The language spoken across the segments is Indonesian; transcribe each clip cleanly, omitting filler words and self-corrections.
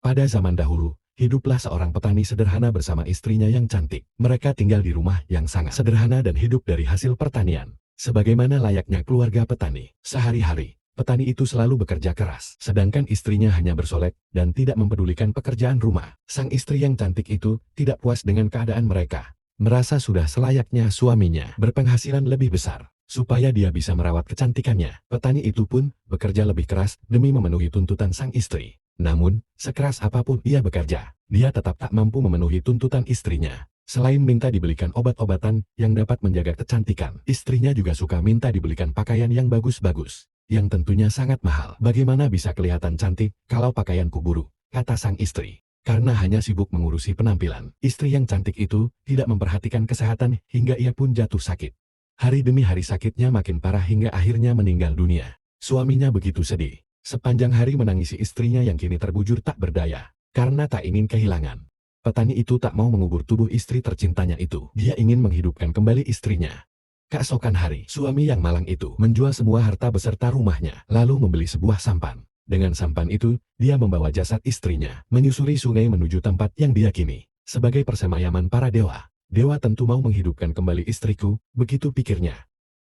Pada zaman dahulu, hiduplah seorang petani sederhana bersama istrinya yang cantik. Mereka tinggal di rumah yang sangat sederhana dan hidup dari hasil pertanian. Sebagaimana layaknya keluarga petani, sehari-hari, petani itu selalu bekerja keras. Sedangkan istrinya hanya bersolek dan tidak mempedulikan pekerjaan rumah. Sang istri yang cantik itu tidak puas dengan keadaan mereka. Merasa sudah selayaknya suaminya berpenghasilan lebih besar, supaya dia bisa merawat kecantikannya. Petani itu pun bekerja lebih keras demi memenuhi tuntutan sang istri. Namun, sekeras apapun ia bekerja, dia tetap tak mampu memenuhi tuntutan istrinya. Selain minta dibelikan obat-obatan yang dapat menjaga kecantikan, istrinya juga suka minta dibelikan pakaian yang bagus-bagus, yang tentunya sangat mahal. Bagaimana bisa kelihatan cantik kalau pakaianku buruk, kata sang istri. Karena hanya sibuk mengurusi penampilan, istri yang cantik itu tidak memperhatikan kesehatan hingga ia pun jatuh sakit. Hari demi hari sakitnya makin parah hingga akhirnya meninggal dunia. Suaminya begitu sedih. Sepanjang hari menangisi istrinya yang kini terbujur tak berdaya, karena tak ingin kehilangan. Petani itu tak mau mengubur tubuh istri tercintanya itu. Dia ingin menghidupkan kembali istrinya. Keesokan hari, suami yang malang itu menjual semua harta beserta rumahnya, lalu membeli sebuah sampan. Dengan sampan itu, dia membawa jasad istrinya, menyusuri sungai menuju tempat yang diyakini sebagai persemayaman para dewa. Dewa tentu mau menghidupkan kembali istriku, begitu pikirnya.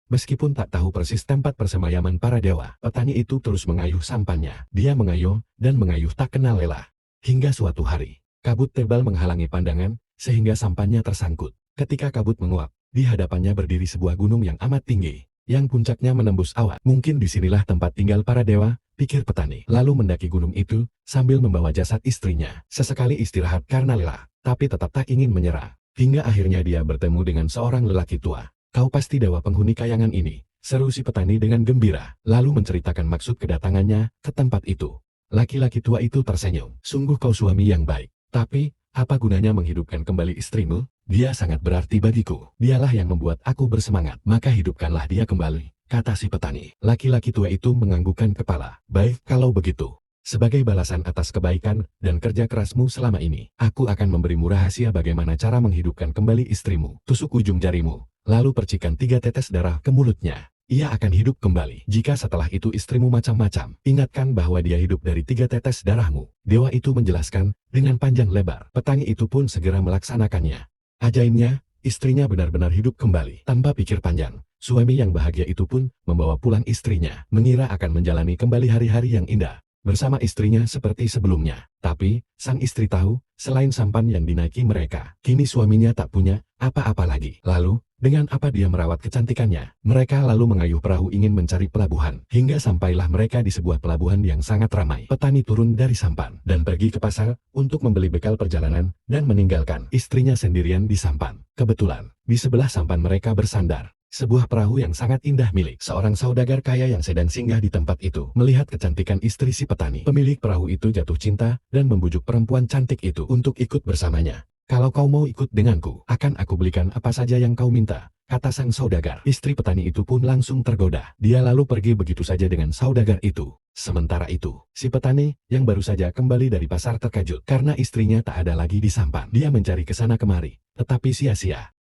Meskipun tak tahu persis tempat persemayaman para dewa, petani itu terus mengayuh sampannya. Dia mengayuh dan mengayuh tak kenal lelah. Hingga suatu hari, kabut tebal menghalangi pandangan, sehingga sampannya tersangkut. Ketika kabut menguap, di hadapannya berdiri sebuah gunung yang amat tinggi, yang puncaknya menembus awan. Mungkin disinilah tempat tinggal para dewa, pikir petani. Lalu mendaki gunung itu, sambil membawa jasad istrinya. Sesekali istirahat karena lelah, tapi tetap tak ingin menyerah. Hingga akhirnya dia bertemu dengan seorang lelaki tua. Kau pasti dewa penghuni kayangan ini, seru si petani dengan gembira, lalu menceritakan maksud kedatangannya ke tempat itu. Laki-laki tua itu tersenyum, sungguh kau suami yang baik, tapi, apa gunanya menghidupkan kembali istrimu? Dia sangat berarti bagiku, dialah yang membuat aku bersemangat, maka hidupkanlah dia kembali, kata si petani. Laki-laki tua itu menganggukkan kepala, baik kalau begitu. Sebagai balasan atas kebaikan dan kerja kerasmu selama ini, aku akan memberimu rahasia bagaimana cara menghidupkan kembali istrimu. Tusuk ujung jarimu, lalu percikan 3 tetes darah ke mulutnya. Ia akan hidup kembali. Jika setelah itu istrimu macam-macam, ingatkan bahwa dia hidup dari 3 tetes darahmu. Dewa itu menjelaskan dengan panjang lebar. Petani itu pun segera melaksanakannya. Ajaibnya, istrinya benar-benar hidup kembali. Tanpa pikir panjang, suami yang bahagia itu pun membawa pulang istrinya, mengira akan menjalani kembali hari-hari yang indah bersama istrinya seperti sebelumnya. Tapi, sang istri tahu, selain sampan yang dinaiki mereka, kini suaminya tak punya apa-apa lagi. Lalu, dengan apa dia merawat kecantikannya? Mereka lalu mengayuh perahu ingin mencari pelabuhan, hingga sampailah mereka di sebuah pelabuhan yang sangat ramai. Petani turun dari sampan, dan pergi ke pasar, untuk membeli bekal perjalanan, dan meninggalkan istrinya sendirian di sampan. Kebetulan, di sebelah sampan mereka bersandar sebuah perahu yang sangat indah milik seorang saudagar kaya yang sedang singgah di tempat itu. Melihat kecantikan istri si petani, pemilik perahu itu jatuh cinta dan membujuk perempuan cantik itu untuk ikut bersamanya. Kalau kau mau ikut denganku, akan aku belikan apa saja yang kau minta, kata sang saudagar. Istri petani itu pun langsung tergoda. Dia lalu pergi begitu saja dengan saudagar itu. Sementara itu, si petani yang baru saja kembali dari pasar terkejut karena istrinya tak ada lagi di sampan. Dia mencari ke sana kemari, tetapi sia-sia.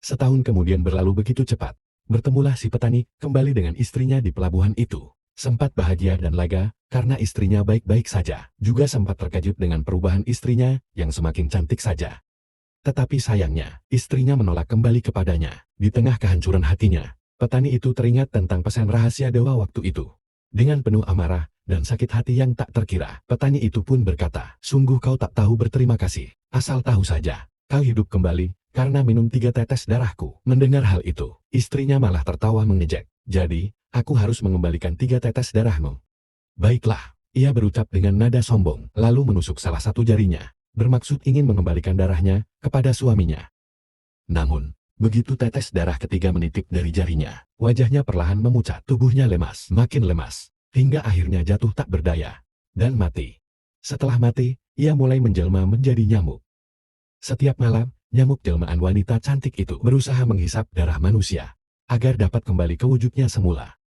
Setahun kemudian berlalu begitu cepat. Bertemulah si petani kembali dengan istrinya di pelabuhan itu. Sempat bahagia dan lega karena istrinya baik-baik saja. Juga sempat terkejut dengan perubahan istrinya yang semakin cantik saja. Tetapi sayangnya, istrinya menolak kembali kepadanya. Di tengah kehancuran hatinya, petani itu teringat tentang pesan rahasia dewa waktu itu. Dengan penuh amarah dan sakit hati yang tak terkira, petani itu pun berkata, sungguh kau tak tahu berterima kasih. Asal tahu saja, kau hidup kembali karena minum 3 tetes darahku. Mendengar hal itu, istrinya malah tertawa mengejek. Jadi, aku harus mengembalikan 3 tetes darahmu. Baiklah, ia berucap dengan nada sombong, lalu menusuk salah satu jarinya, bermaksud ingin mengembalikan darahnya kepada suaminya. Namun, begitu tetes darah ketiga menitip dari jarinya, wajahnya perlahan memucat, tubuhnya lemas, makin lemas, hingga akhirnya jatuh tak berdaya, dan mati. Setelah mati, ia mulai menjelma menjadi nyamuk. Setiap malam, nyamuk jelmaan wanita cantik itu berusaha menghisap darah manusia, agar dapat kembali ke wujudnya semula.